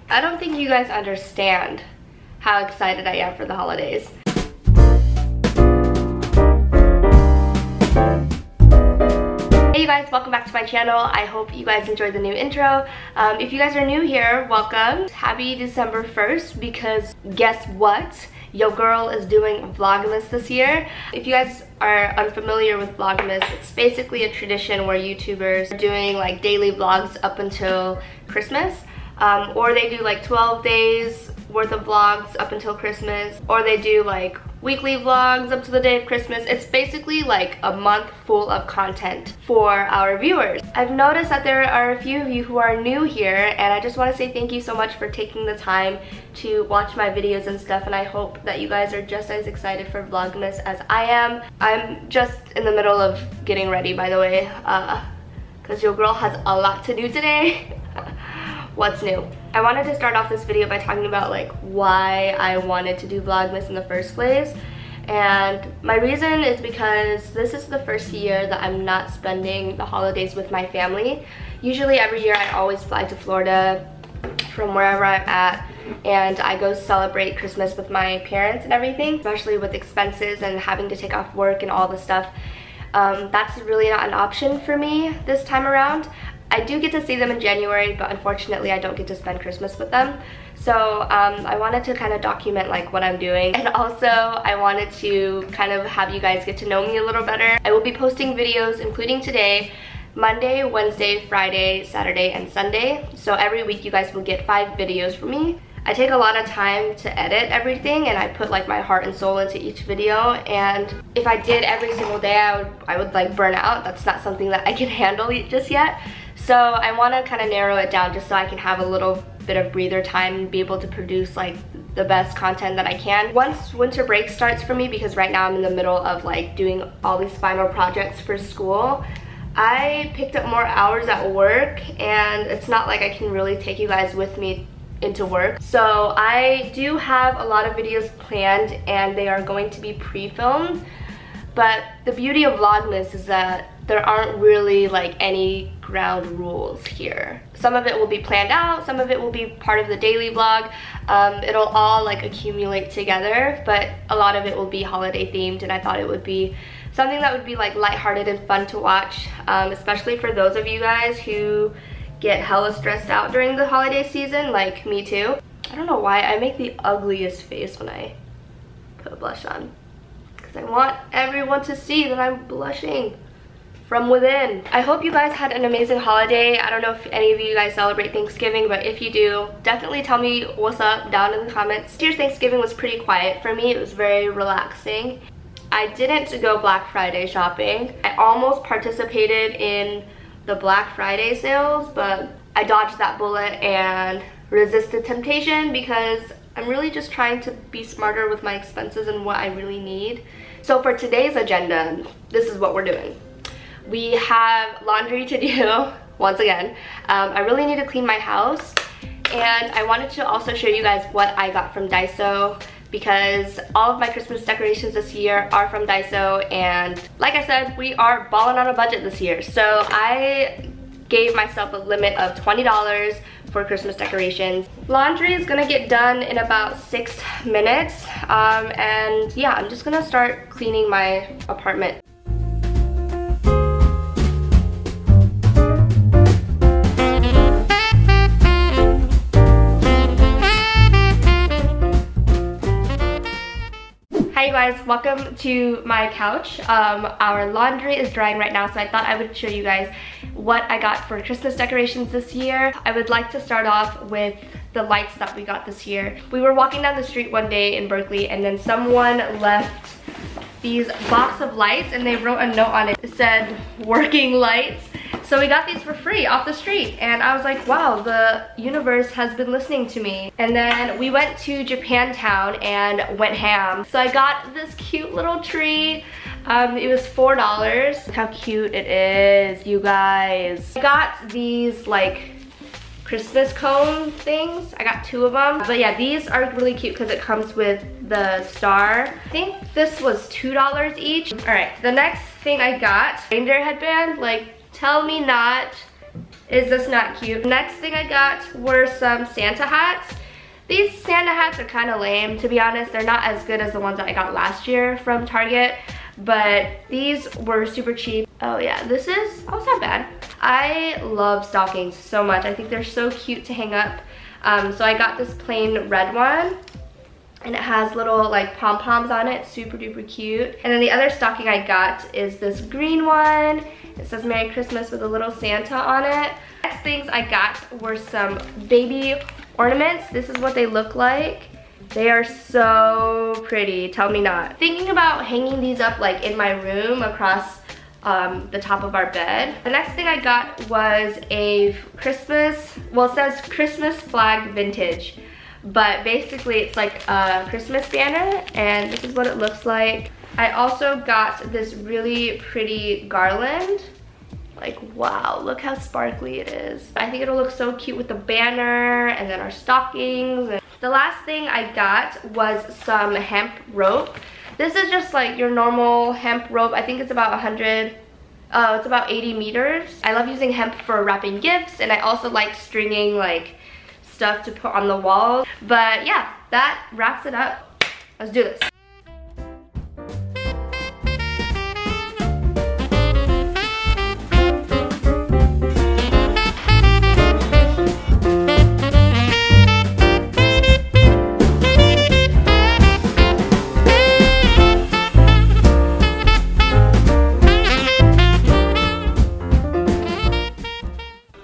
I don't think you guys understand how excited I am for the holidays. Hey you guys, welcome back to my channel. I hope you guys enjoyed the new intro. If you guys are new here, welcome. Happy December 1st, because guess what? Your girl is doing Vlogmas this year. If you guys are unfamiliar with Vlogmas, it's basically a tradition where YouTubers are doing like daily vlogs up until Christmas. Or they do like 12 days worth of vlogs up until Christmas, or they do like weekly vlogs up to the day of Christmas. It's basically like a month full of content for our viewers. I've noticed that there are a few of you who are new here, and I just want to say thank you so much for taking the time to watch my videos and stuff, and I hope that you guys are just as excited for Vlogmas as I am. I'm just in the middle of getting ready, by the way, because your girl has a lot to do today. What's new? I wanted to start off this video by talking about like why I wanted to do Vlogmas in the first place. And my reason is because this is the first year that I'm not spending the holidays with my family. Usually every year I always fly to Florida from wherever I'm at, and I go celebrate Christmas with my parents and everything, especially with expenses and having to take off work and all the stuff. That's really not an option for me this time around. I do get to see them in January, but unfortunately I don't get to spend Christmas with them. So I wanted to kind of document like what I'm doing, and also I wanted to kind of have you guys get to know me a little better. I will be posting videos, including today, Monday, Wednesday, Friday, Saturday, and Sunday. So every week you guys will get 5 videos from me. I take a lot of time to edit everything, and I put like my heart and soul into each video, and if I did every single day I would like burn out. That's not something that I can handle just yet. So I want to kind of narrow it down just so I can have a little bit of breather time and be able to produce like the best content that I can. Once winter break starts for me, because right now I'm in the middle of like doing all these final projects for school, I picked up more hours at work, and it's not like I can really take you guys with me into work. So I do have a lot of videos planned, and they are going to be pre-filmed. But the beauty of Vlogmas is that there aren't really like any ground rules here. Some of it will be planned out, some of it will be part of the daily vlog. It'll all like accumulate together, but a lot of it will be holiday themed, and I thought it would be something that would be like lighthearted and fun to watch, especially for those of you guys who get hella stressed out during the holiday season, like me too. I don't know why I make the ugliest face when I put blush on, because I want everyone to see that I'm blushing from within. I hope you guys had an amazing holiday. I don't know if any of you guys celebrate Thanksgiving, but if you do, definitely tell me what's up down in the comments. This year's Thanksgiving was pretty quiet for me. It was very relaxing. I didn't go Black Friday shopping. I almost participated in the Black Friday sales, but I dodged that bullet and resisted temptation, because I'm really just trying to be smarter with my expenses and what I really need. So for today's agenda, this is what we're doing. We have laundry to do, once again. I really need to clean my house, and I wanted to also show you guys what I got from Daiso, because all of my Christmas decorations this year are from Daiso, and like I said, we are balling on a budget this year. So I gave myself a limit of $20 for Christmas decorations. Laundry is gonna get done in about 6 minutes, and yeah, I'm just gonna start cleaning my apartment. Hi you guys, welcome to my couch. Our laundry is drying right now, so I thought I would show you guys what I got for Christmas decorations this year. I would like to start off with the lights that we got this year. We were walking down the street one day in Berkeley, and then someone left these box of lights, and they wrote a note on it. It said, "Working lights." So we got these for free off the street, and I was like, wow, the universe has been listening to me. And then we went to Japantown and went ham. So I got this cute little tree. It was $4. Look how cute it is, you guys. I got these like Christmas cone things. I got 2 of them. But yeah, these are really cute because it comes with the star. I think this was $2 each. All right, the next thing I got, reindeer headband. Like, tell me not Is this not cute? Next thing I got were some Santa hats. These Santa hats are kind of lame, to be honest. They're not as good as the ones that I got last year from Target, but these were super cheap. Oh yeah, this is also not bad. I love stockings so much. I think they're so cute to hang up. So I got this plain red one, and it has little like pom-poms on it, super duper cute. And then the other stocking I got is this green one. It says Merry Christmas with a little Santa on it. Next things I got were some baby ornaments. This is what they look like. They are so pretty, tell me not. Thinking about hanging these up like in my room across the top of our bed. The next thing I got was a Christmas, well, it says Christmas flag vintage, but basically it's like a Christmas banner, and this is what it looks like. I also got this really pretty garland. Like, wow, look how sparkly it is. I think it'll look so cute with the banner and then our stockings. The last thing I got was some hemp rope. This is just like your normal hemp rope. I think it's about 100, it's about 80 meters. I love using hemp for wrapping gifts, and I also like stringing like stuff to put on the wall. But yeah, that wraps it up. Let's do this.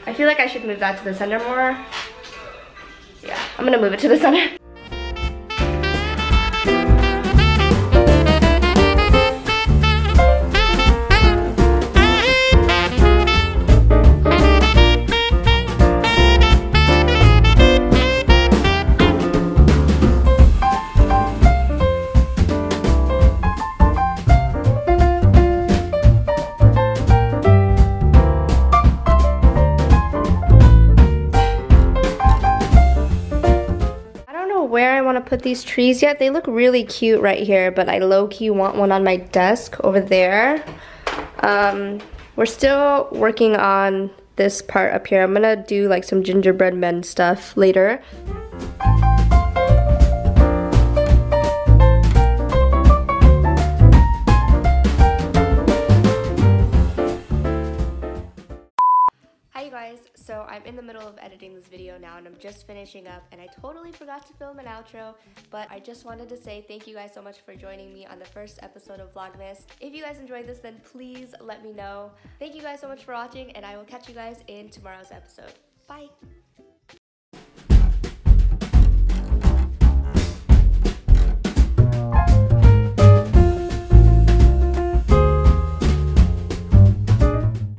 I feel like I should move that to the center more. Yeah, I'm gonna move it to the center. Where I want to put these trees yet. They look really cute right here, but I low-key want one on my desk over there. We're still working on this part up here. I'm gonna do like some gingerbread men stuff later. Hi you guys, so I'm in the middle of editing this video now, and I'm just finishing up, and I totally forgot to film an outro, but I just wanted to say thank you guys so much for joining me on the first episode of Vlogmas. If you guys enjoyed this, then please let me know. Thank you guys so much for watching, and I will catch you guys in tomorrow's episode. Bye!